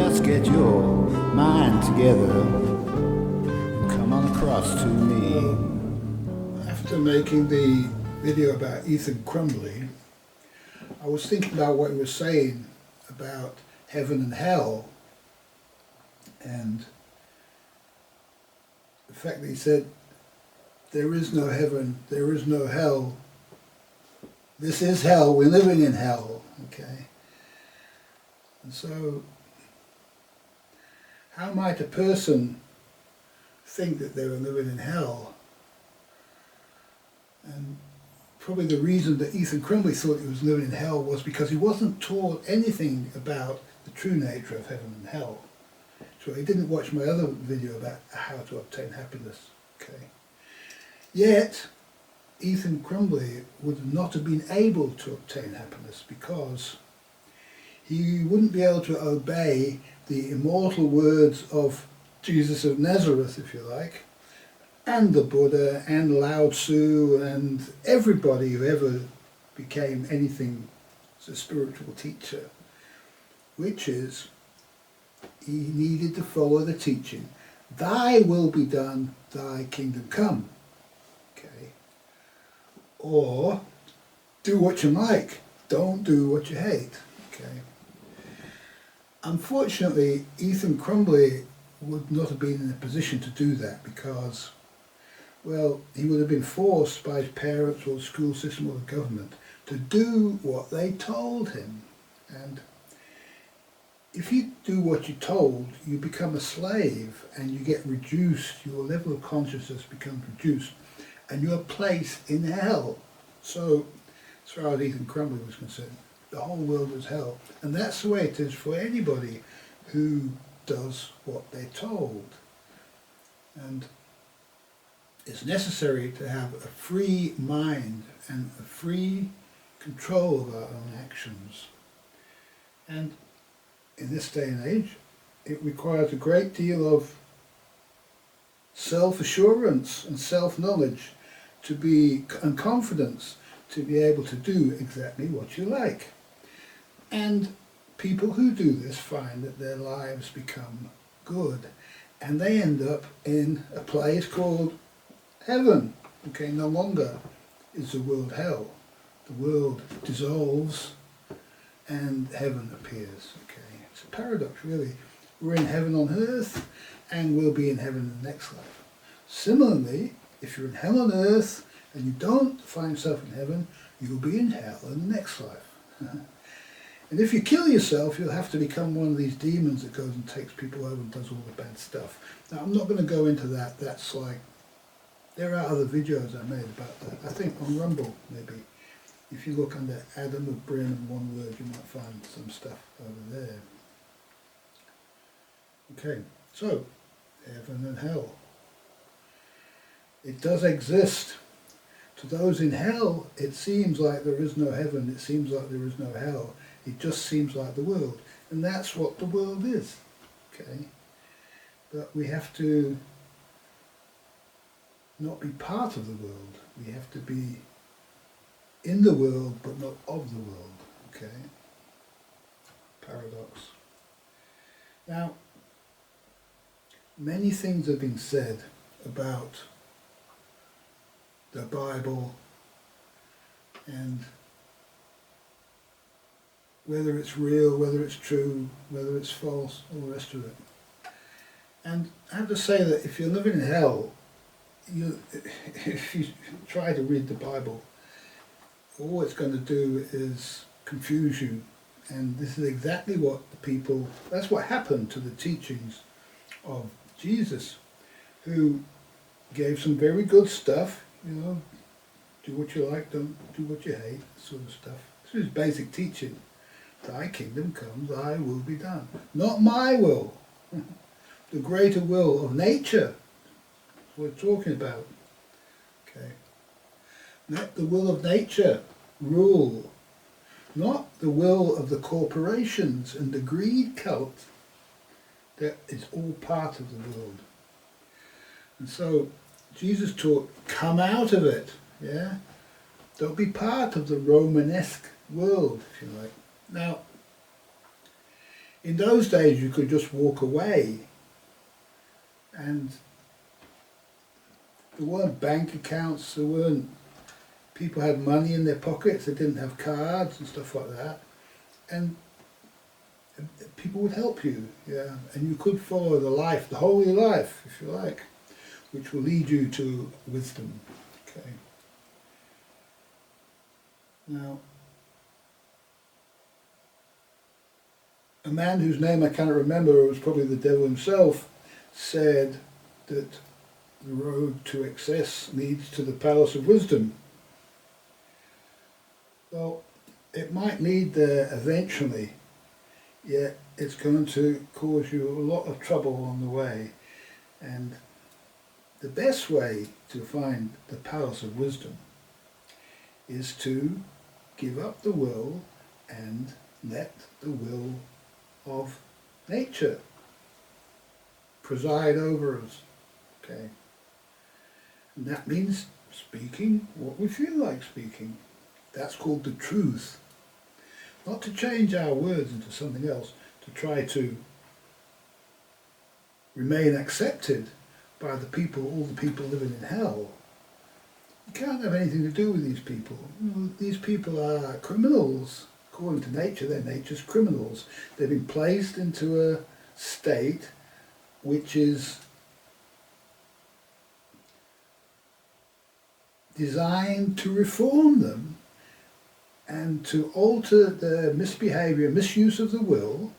just get your mind together and come on across to me. After making the video about Ethan Crumbley, I was thinking about what he was saying about heaven and hell, and the fact that he said there is no heaven, there is no hell, this is hell, we're living in hell, okay? And so, how might a person think that they were living in hell? And probably the reason that Ethan Crumbley thought he was living in hell was because he wasn't taught anything about the true nature of heaven and hell. So he didn't watch my other video about how to obtain happiness, okay? Yet, Ethan Crumbley would not have been able to obtain happiness because he wouldn't be able to obey the immortal words of Jesus of Nazareth, if you like, and the Buddha and Lao Tzu and everybody who ever became anything as a spiritual teacher, which is he needed to follow the teaching, thy will be done, thy kingdom come. Okay? Or do what you like, don't do what you hate. Okay? Unfortunately, Ethan Crumbley would not have been in a position to do that because, well, he would have been forced by his parents or the school system or the government to do what they told him. And if you do what you're told, you become a slave and you get reduced, your level of consciousness becomes reduced and you're placed in hell. So, as far as Ethan Crumbley was concerned, the whole world was hell. And that's the way it is for anybody who does what they're told. And it's necessary to have a free mind and a free control of our own actions. And in this day and age, it requires a great deal of self-assurance and self-knowledge and confidence to be able to do exactly what you like. And people who do this find that their lives become good and they end up in a place called heaven. Okay, no longer is the world hell. The world dissolves and heaven appears. Okay, it's a paradox really. We're in heaven on earth and we'll be in heaven in the next life. Similarly, if you're in hell on earth and you don't find yourself in heaven, you'll be in hell in the next life. And if you kill yourself, you'll have to become one of these demons that goes and takes people over and does all the bad stuff. Now, I'm not going to go into that. That's like, there are other videos I made about that. I think on Rumble, maybe. If you look under Adam of Bryn and one word, you might find some stuff over there. Okay, so, heaven and hell. It does exist. To those in hell, it seems like there is no heaven, it seems like there is no hell. It just seems like the world. And that's what the world is. Okay? But we have to not be part of the world. We have to be in the world, but not of the world. Okay? Paradox. Now, many things have been said about the Bible and whether it's real, whether it's true, whether it's false, all the rest of it. And I have to say that if you're living in hell, if you try to read the Bible, all it's going to do is confuse you. And this is exactly what that's what happened to the teachings of Jesus, who gave some very good stuff, do what you like, don't do what you hate, sort of stuff. This is basic teaching. Thy kingdom come, thy will be done. Not my will. The greater will of nature. That's what we're talking about. Okay. Let the will of nature rule. Not the will of the corporations and the greed cult. That is all part of the world. And so Jesus taught, come out of it. Yeah? Don't be part of the Romanesque world, if you like. Now, In those days you could just walk away, and there weren't bank accounts, there weren't, people had money in their pockets, they didn't have cards and stuff like that, and people would help you, yeah, and you could follow the life, the holy life, if you like, which will lead you to wisdom. Okay. Now, a man whose name I cannot remember, it was probably the devil himself, said that the road to excess leads to the palace of wisdom. Well, it might lead there eventually, yet it's going to cause you a lot of trouble on the way. And the best way to find the palace of wisdom is to give up the will and let the will of nature preside over us. Okay? And that means speaking what we feel like speaking. That's called the truth. Not to change our words into something else, to try to remain accepted by the people, all the people living in hell. You can't have anything to do with these people. These people are criminals. According to nature, they're nature's criminals. They've been placed into a state which is designed to reform them and to alter their misbehaviour, misuse of the will,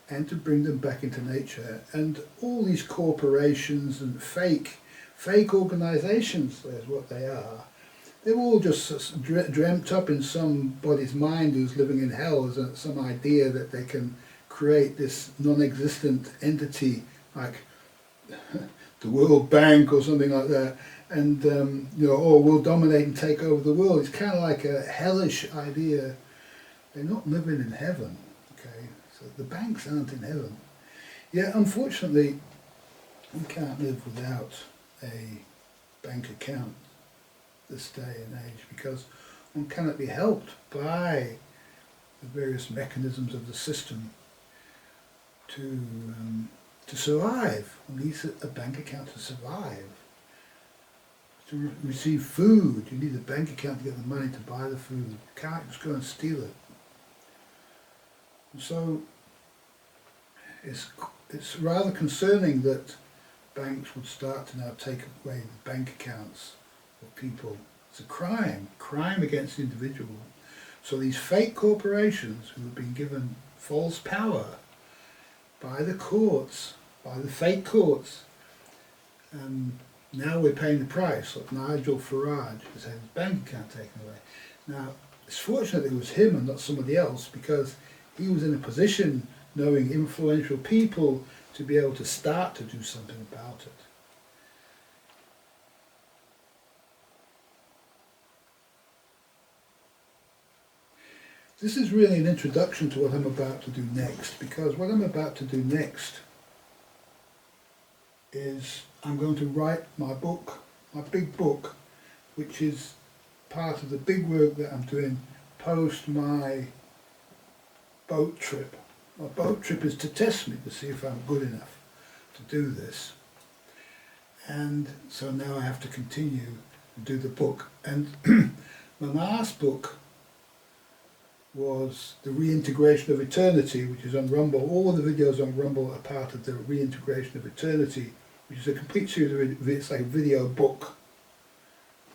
and to bring them back into nature. And all these corporations and fake organisations, is what they are, they're all just dreamt up in somebody's mind who's living in hell as some idea that they can create this non-existent entity like the World Bank or something like that, and we'll dominate and take over the world. It's kind of like a hellish idea. They're not living in heaven, okay? So the banks aren't in heaven. Yeah, unfortunately, we can't live without a bank account this day and age, because one cannot be helped by the various mechanisms of the system to survive. One needs a bank account to survive. To receive food, you need a bank account to get the money to buy the food. You can't just go and steal it. And so it's rather concerning that banks would start to now take away the bank accounts of people. It's a crime against the individual. So these fake corporations who have been given false power by the courts, by the fake courts, now we're paying the price. Like Nigel Farage has had his bank account taken away. Now, it's fortunate it was him and not somebody else, because he was in a position, knowing influential people, to be able to start to do something about it. This is really an introduction to what I'm about to do next, because what I'm about to do next is I'm going to write my book, my big book, which is part of the big work that I'm doing post my boat trip. My boat trip is to test me, to see if I'm good enough to do this. And so now I have to continue to do the book. And my last book was The Reintegration of Eternity, which is on Rumble. All the videos on Rumble are part of the Reintegration of Eternity, which is a complete series of, it's like a video book.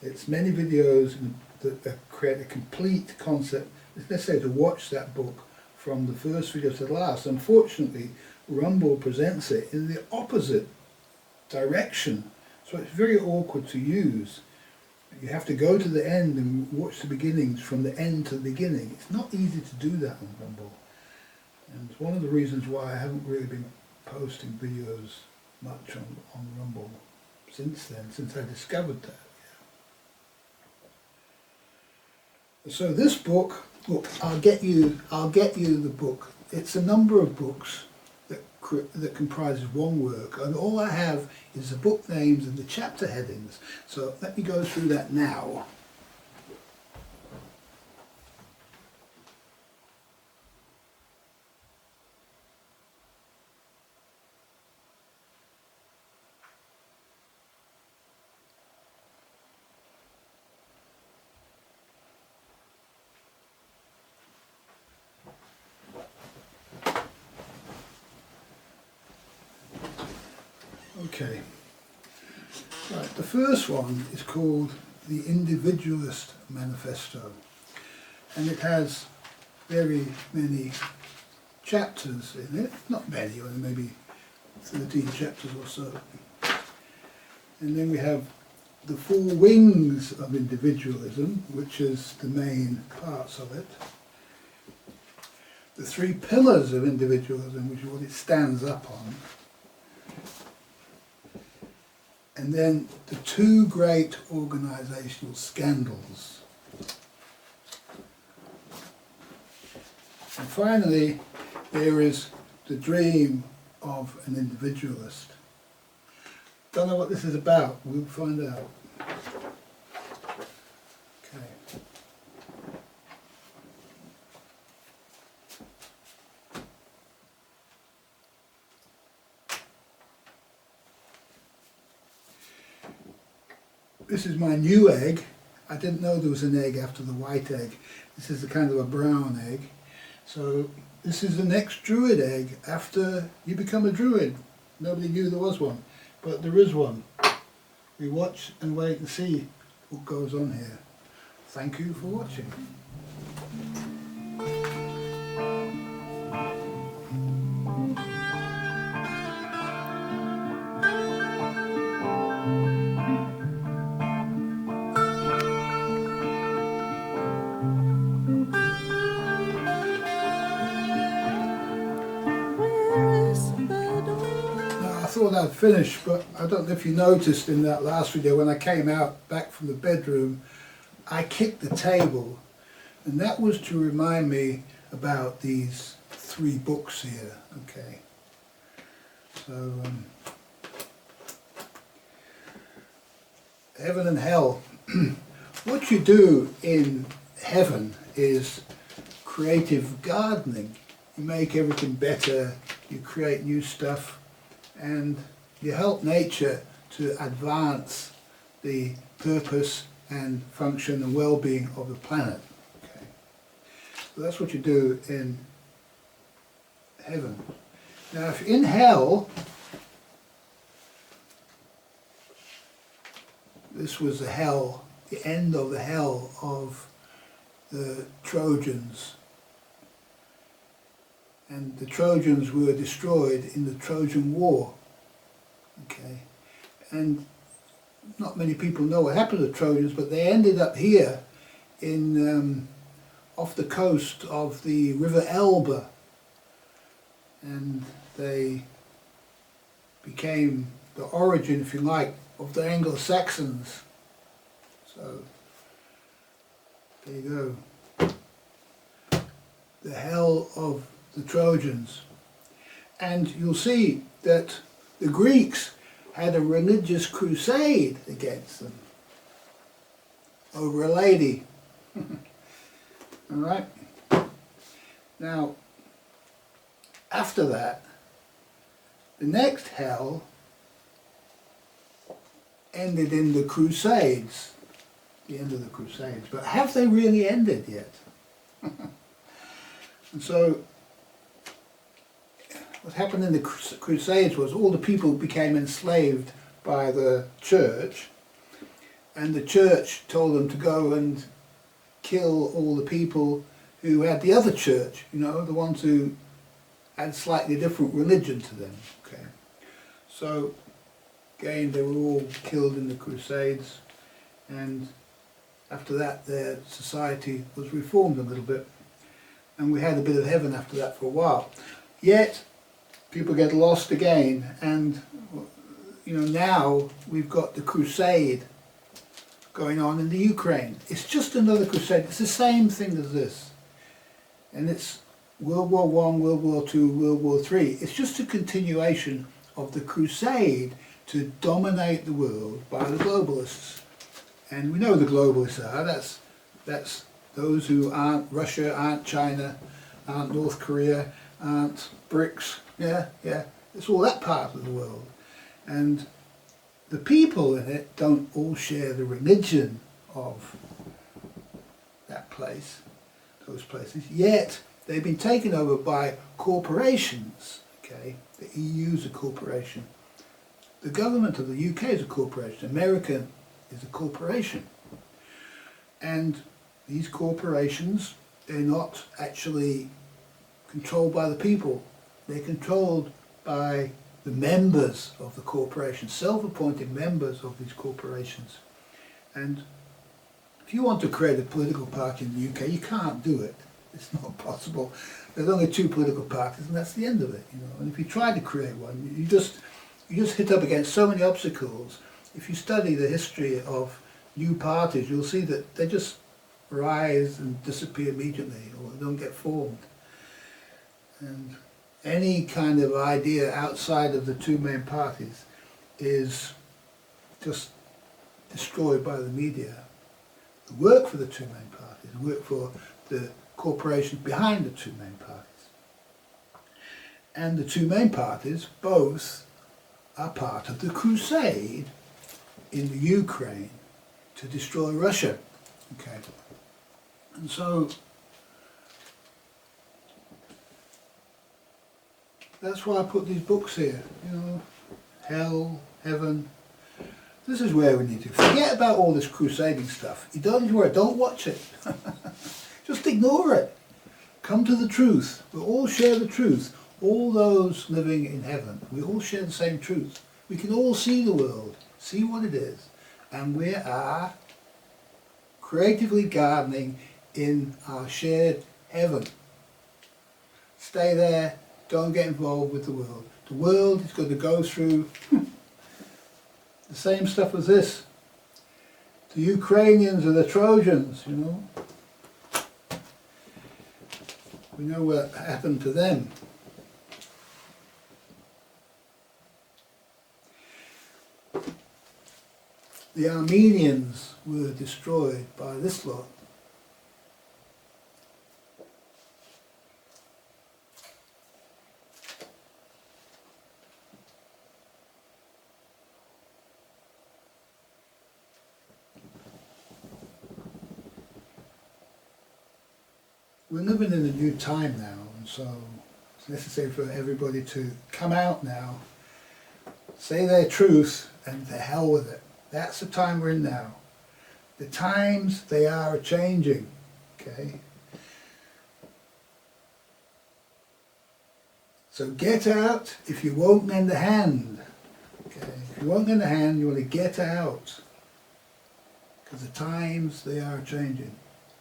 It's many videos that create a complete concept. It's necessary to watch that book from the first video to the last. Unfortunately, Rumble presents it in the opposite direction, so it's very awkward to use. You have to go to the end and watch the beginnings from the end to the beginning. It's not easy to do that on Rumble. And it's one of the reasons why I haven't really been posting videos much on Rumble since then, since I discovered that. Yeah. So this book, look, I'll get you the book. It's a number of books that comprises one work, and all I have is the book names and the chapter headings. So let me go through that now. Okay. Right, the first one is called the Individualist Manifesto, and it has very many chapters in it, not many, only maybe 13 chapters or so. And then we have the 4 wings of individualism, which is the main parts of it. The 3 pillars of individualism, which is what it stands up on. And then the 2 great organisational scandals. And finally, there is the dream of an individualist. Don't know what this is about, we'll find out. Okay. This is my new egg. I didn't know there was an egg after the white egg. This is a kind of a brown egg. So this is the next druid egg after you become a druid. Nobody knew there was one, but there is one. We watch and wait and see what goes on here. Thank you for watching. I thought I'd finish, but I don't know if you noticed in that last video when I came out back from the bedroom, I kicked the table, and that was to remind me about these 3 books here. Okay, so heaven and hell. What you do in heaven is creative gardening. You make everything better, you create new stuff, and you help nature to advance the purpose and function and well-being of the planet. Okay. So that's what you do in heaven. Now if in hell, this was the hell, the end of the hell of the Trojans. And the Trojans were destroyed in the Trojan War. Okay, and not many people know what happened to the Trojans, but they ended up here in off the coast of the River Elbe, and they became the origin, if you like, of the Anglo-Saxons. So there you go. The hell of the Trojans. And you'll see that the Greeks had a religious crusade against them over a lady. Alright? Now, after that, the next hell ended in the Crusades. The end of the Crusades. But have they really ended yet? And so, what happened in the Crusades was all the people became enslaved by the church, and the church told them to go and kill all the people who had the other church, you know, the ones who had slightly different religion to them. Okay, so again they were all killed in the Crusades, and after that their society was reformed a little bit, and we had a bit of heaven after that for a while. Yet people get lost again, and you know, now we've got the crusade going on in the Ukraine. It's just another crusade. It's the same thing as this, and it's World War I, World War II, World War III. It's just a continuation of the crusade to dominate the world by the globalists. And we know the globalists are. That's those who aren't Russia, aren't China, aren't North Korea, aren't BRICS. Yeah, it's all that part of the world. And the people in it don't all share the religion of that place, those places, yet they've been taken over by corporations. Okay, the EU's a corporation, The government of the UK is a corporation. America is a corporation. And these corporations, they're not actually controlled by the people. They're controlled by the members of the corporation, self-appointed members of these corporations. And if you want to create a political party in the UK, you can't do it. It's not possible. There's only 2 political parties, and that's the end of it. You know. And if you try to create one, you just hit up against so many obstacles. If you study the history of new parties, you'll see that they just rise and disappear immediately, or they don't get formed. And any kind of idea outside of the 2 main parties is just destroyed by the media. The work for the 2 main parties, work for the corporations behind the 2 main parties. And the 2 main parties both are part of the crusade in the Ukraine to destroy Russia. Okay. And so that's why I put these books here, you know, hell, heaven. This is where we need to forget about all this crusading stuff. You don't need to worry, don't watch it. Just ignore it. Come to the truth. We all share the truth. All those living in heaven, we all share the same truth. We can all see the world, see what it is, and we are creatively gardening in our shared heaven. Stay there, don't get involved with the world. The world is going to go through the same stuff as this. The Ukrainians are the Trojans, you know. We know what happened to them. The Armenians were destroyed by this lot. We're living in a new time now, and so it's necessary for everybody to come out now, say their truth, and to hell with it. That's the time we're in now. The times, they are changing, okay? So get out if you won't lend a hand, okay? If you won't lend a hand, you want to get out. Because the times, they are changing.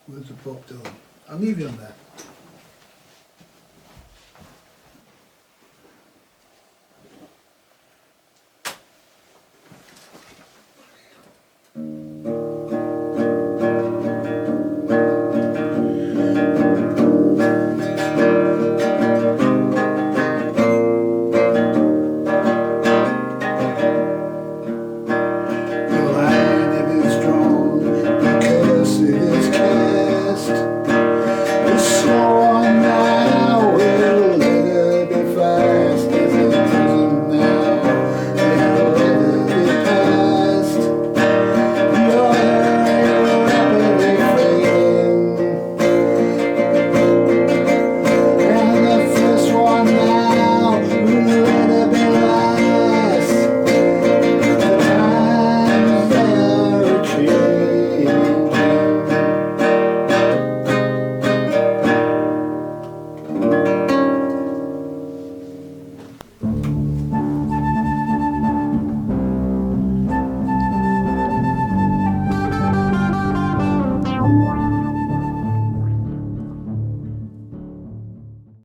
Words of Bob Dylan. I'll leave you on that.